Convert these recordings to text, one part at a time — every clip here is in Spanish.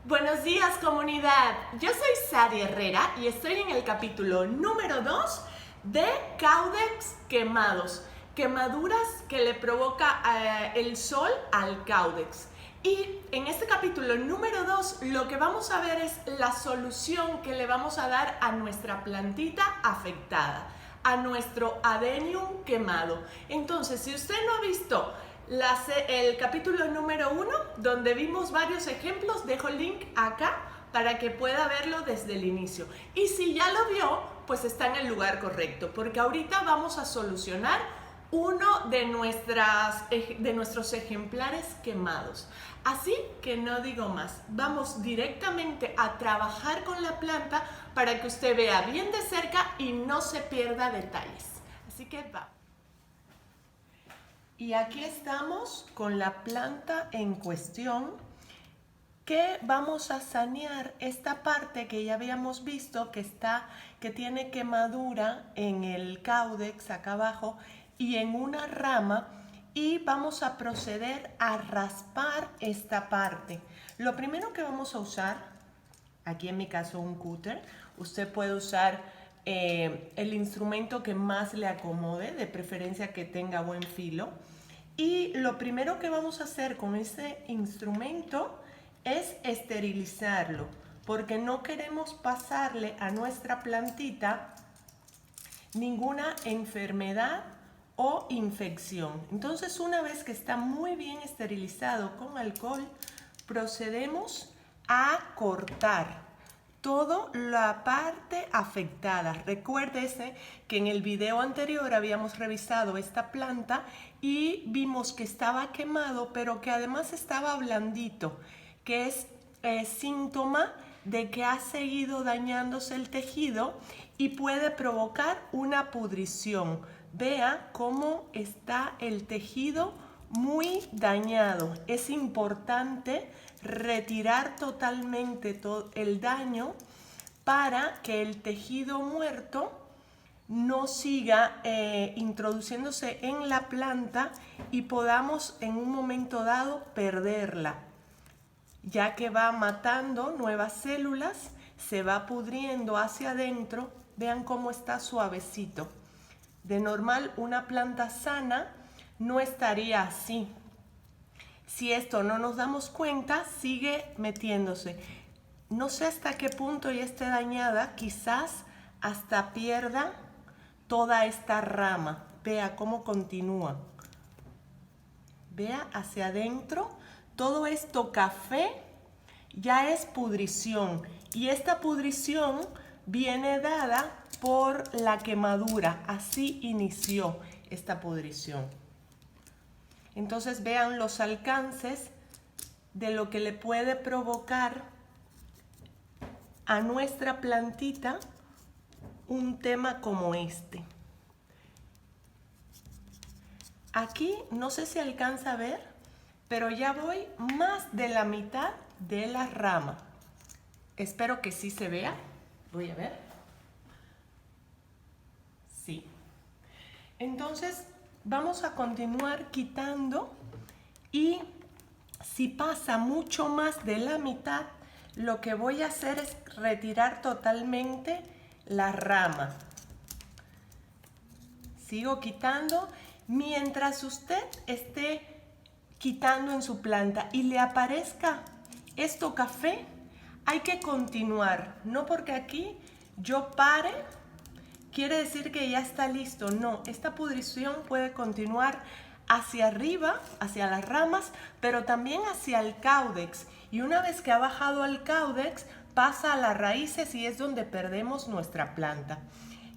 Buenos días, comunidad. Yo soy Sari Herrera y estoy en el capítulo número 2 de caudex quemados, quemaduras que le provoca el sol al caudex. Y en este capítulo número 2 lo que vamos a ver es la solución que le vamos a dar a nuestra plantita afectada, a nuestro adenium quemado. Entonces, si usted no ha visto el capítulo número 1, donde vimos varios ejemplos, dejo el link acá para que pueda verlo desde el inicio. Y si ya lo vio, pues está en el lugar correcto, porque ahorita vamos a solucionar uno de nuestros ejemplares quemados. Así que no digo más, vamos directamente a trabajar con la planta para que usted vea bien de cerca y no se pierda detalles. Así que va. Y aquí estamos con la planta en cuestión, que vamos a sanear esta parte que ya habíamos visto que tiene quemadura en el caudex acá abajo y en una rama, y vamos a proceder a raspar esta parte. Lo primero que vamos a usar, aquí en mi caso un cúter, usted puede usar el instrumento que más le acomode, de preferencia que tenga buen filo. Y lo primero que vamos a hacer con este instrumento es esterilizarlo, porque no queremos pasarle a nuestra plantita ninguna enfermedad o infección. Entonces, una vez que está muy bien esterilizado con alcohol, procedemos a cortar toda la parte afectada. Recuérdese que en el video anterior habíamos revisado esta planta y vimos que estaba quemado, pero que además estaba blandito, que es síntoma de que ha seguido dañándose el tejido y puede provocar una pudrición. Vea cómo está el tejido muy dañado. Es importante retirar totalmente todo el daño para que el tejido muerto no siga introduciéndose en la planta y podamos en un momento dado perderla, ya que va matando nuevas células, se va pudriendo hacia adentro. Vean cómo está suavecito. De normal, una planta sana no estaría así. Si esto no nos damos cuenta, sigue metiéndose. No sé hasta qué punto ya esté dañada, quizás hasta pierda toda esta rama. Vea cómo continúa. Vea hacia adentro. Todo esto café ya es pudrición, y esta pudrición viene dada por la quemadura. Así inició esta pudrición. Entonces vean los alcances de lo que le puede provocar a nuestra plantita un tema como este. Aquí no sé si alcanza a ver, pero ya voy más de la mitad de la rama. Espero que sí se vea. Voy a ver. Sí. Entonces vamos a continuar quitando, y si pasa mucho más de la mitad, lo que voy a hacer es retirar totalmente la rama. Sigo quitando mientras usted esté quitando en su planta y le aparezca esto café. Hay que continuar, no porque aquí yo pare quiere decir que ya está listo. No, esta pudrición puede continuar hacia arriba, hacia las ramas, pero también hacia el caudex. Y una vez que ha bajado al caudex, pasa a las raíces y es donde perdemos nuestra planta.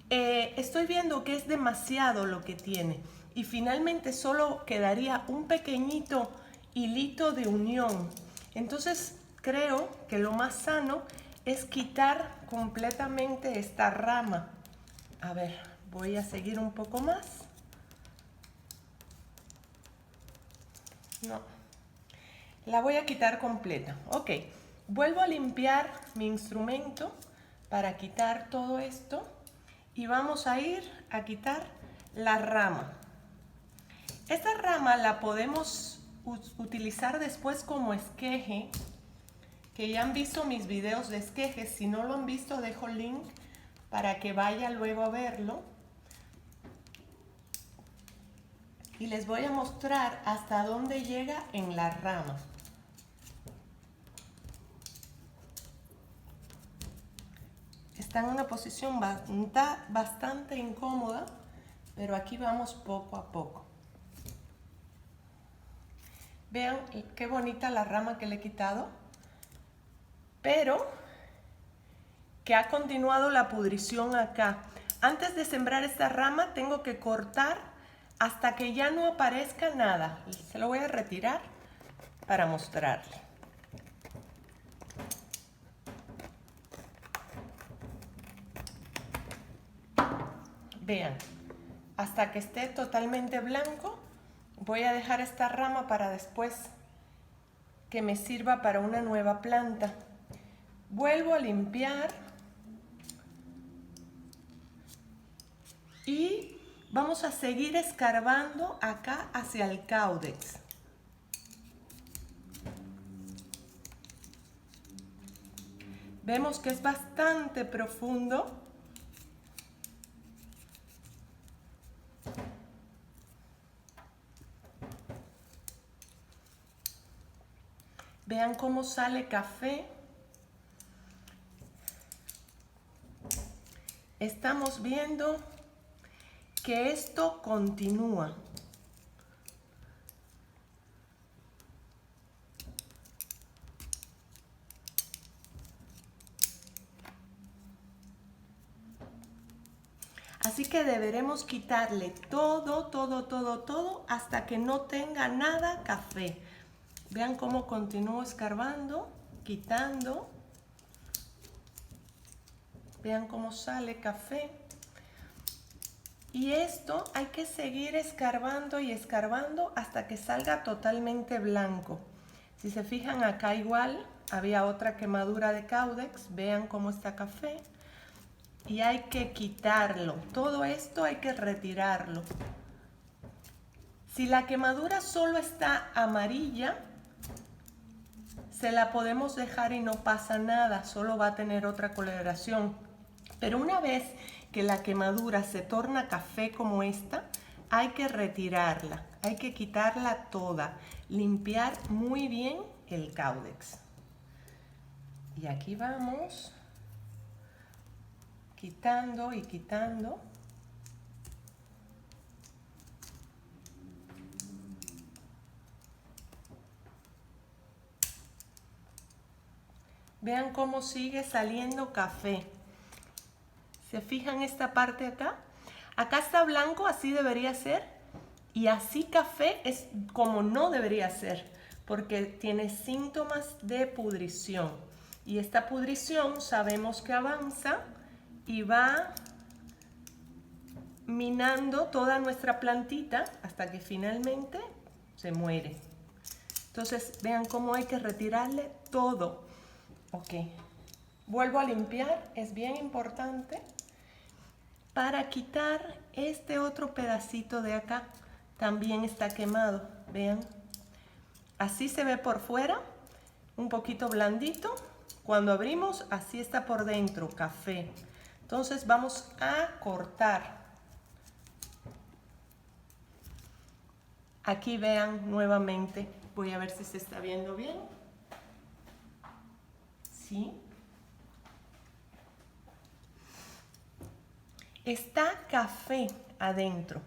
Estoy viendo que es demasiado lo que tiene, y finalmente solo quedaría un pequeñito hilito de unión. Entonces creo que lo más sano es quitar completamente esta rama. A ver, voy a seguir un poco más. No, la voy a quitar completa. Ok, vuelvo a limpiar mi instrumento para quitar todo esto y vamos a ir a quitar la rama. Esta rama la podemos utilizar después como esqueje que ya han visto mis videos de esquejes. Si no lo han visto, dejo el link para que vaya luego a verlo. Y les voy a mostrar hasta dónde llega en la rama. Está en una posición bastante incómoda, pero aquí vamos poco a poco. Vean qué bonita la rama que le he quitado, pero que ha continuado la pudrición acá. Antes de sembrar esta rama tengo que cortar hasta que ya no aparezca nada. Se lo voy a retirar para mostrarle. Vean, hasta que esté totalmente blanco, voy a dejar esta rama para después que me sirva para una nueva planta. Vuelvo a limpiar y vamos a seguir escarbando acá hacia el caudex. Vemos que es bastante profundo. Vean cómo sale café. Estamos viendo que esto continúa. Así que deberemos quitarle todo hasta que no tenga nada café. Vean cómo continúo escarbando, quitando. Vean cómo sale café. Y esto hay que seguir escarbando y escarbando hasta que salga totalmente blanco. Si se fijan acá igual, había otra quemadura de caudex. Vean cómo está café. Y hay que quitarlo. Todo esto hay que retirarlo. Si la quemadura solo está amarilla, se la podemos dejar y no pasa nada, solo va a tener otra coloración. Pero una vez que la quemadura se torna café como esta, hay que retirarla, hay que quitarla toda, limpiar muy bien el caudex. Y aquí vamos quitando y quitando. Vean cómo sigue saliendo café. ¿Se fijan esta parte acá? Acá está blanco, así debería ser. Y así café es como no debería ser, porque tiene síntomas de pudrición. Y esta pudrición sabemos que avanza y va minando toda nuestra plantita hasta que finalmente se muere. Entonces vean cómo hay que retirarle todo. Ok, vuelvo a limpiar, es bien importante para quitar este otro pedacito de acá. También está quemado, vean. Así se ve por fuera, un poquito blandito. Cuando abrimos, así está por dentro, café. Entonces vamos a cortar. Aquí vean nuevamente, voy a ver si se está viendo bien. ¿Sí? Está café adentro.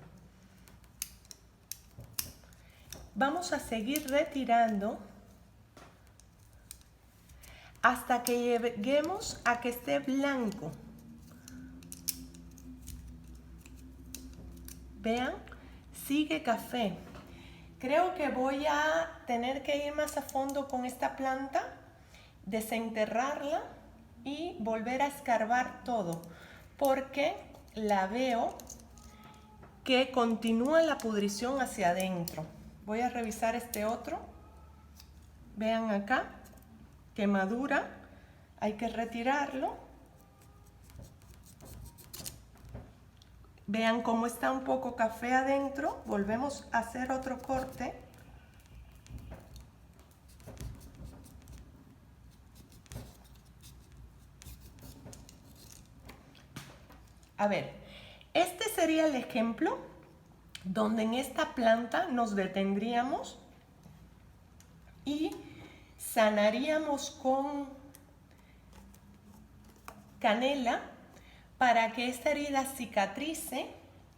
Vamos a seguir retirando hasta que lleguemos a que esté blanco. Vean, sigue café. Creo que voy a tener que ir más a fondo con esta planta, desenterrarla y volver a escarbar todo, porque la veo que continúa la pudrición hacia adentro. Voy a revisar este otro. Vean acá, quemadura, hay que retirarlo. Vean cómo está un poco café adentro. Volvemos a hacer otro corte. A ver, este sería el ejemplo donde en esta planta nos detendríamos y sanaríamos con canela para que esta herida cicatrice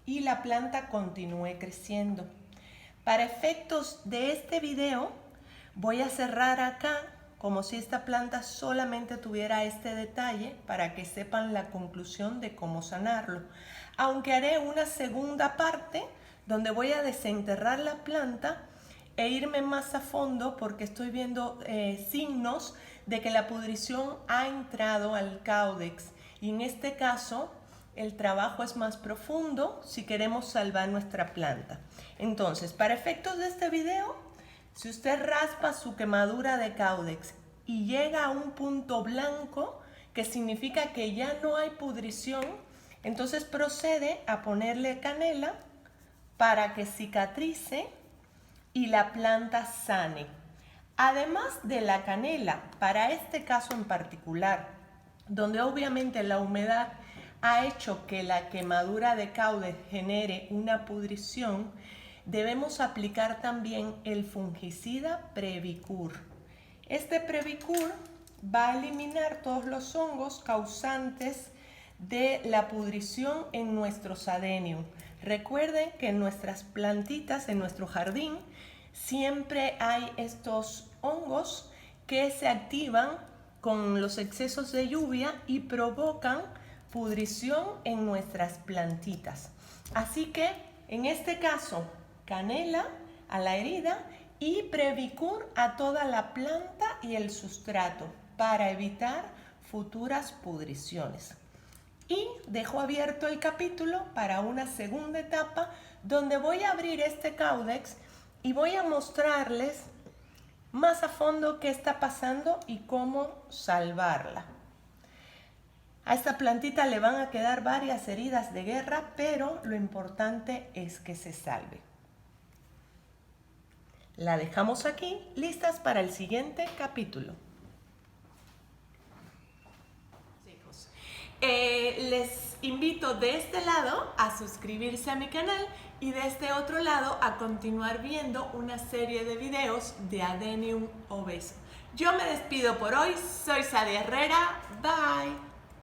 y la planta continúe creciendo. Para efectos de este video voy a cerrar acá como si esta planta solamente tuviera este detalle para que sepan la conclusión de cómo sanarlo. Aunque haré una segunda parte donde voy a desenterrar la planta e irme más a fondo porque estoy viendo signos de que la pudrición ha entrado al cáudex y en este caso el trabajo es más profundo si queremos salvar nuestra planta. Entonces, para efectos de este video, si usted raspa su quemadura de cáudex y llega a un punto blanco, que significa que ya no hay pudrición, entonces procede a ponerle canela para que cicatrice y la planta sane. Además de la canela, para este caso en particular, donde obviamente la humedad ha hecho que la quemadura de cáudex genere una pudrición, debemos aplicar también el fungicida Previcur. Este Previcur va a eliminar todos los hongos causantes de la pudrición en nuestros adenium. Recuerden que en nuestras plantitas, en nuestro jardín, siempre hay estos hongos que se activan con los excesos de lluvia y provocan pudrición en nuestras plantitas. Así que en este caso, canela a la herida y Previcur a toda la planta y el sustrato para evitar futuras pudriciones. Y dejo abierto el capítulo para una segunda etapa donde voy a abrir este cáudex y voy a mostrarles más a fondo qué está pasando y cómo salvarla. A esta plantita le van a quedar varias heridas de guerra, pero lo importante es que se salve. La dejamos aquí, listas para el siguiente capítulo. Les invito de este lado a suscribirse a mi canal y de este otro lado a continuar viendo una serie de videos de Adenium obeso. Yo me despido por hoy, soy Sadia Herrera, bye.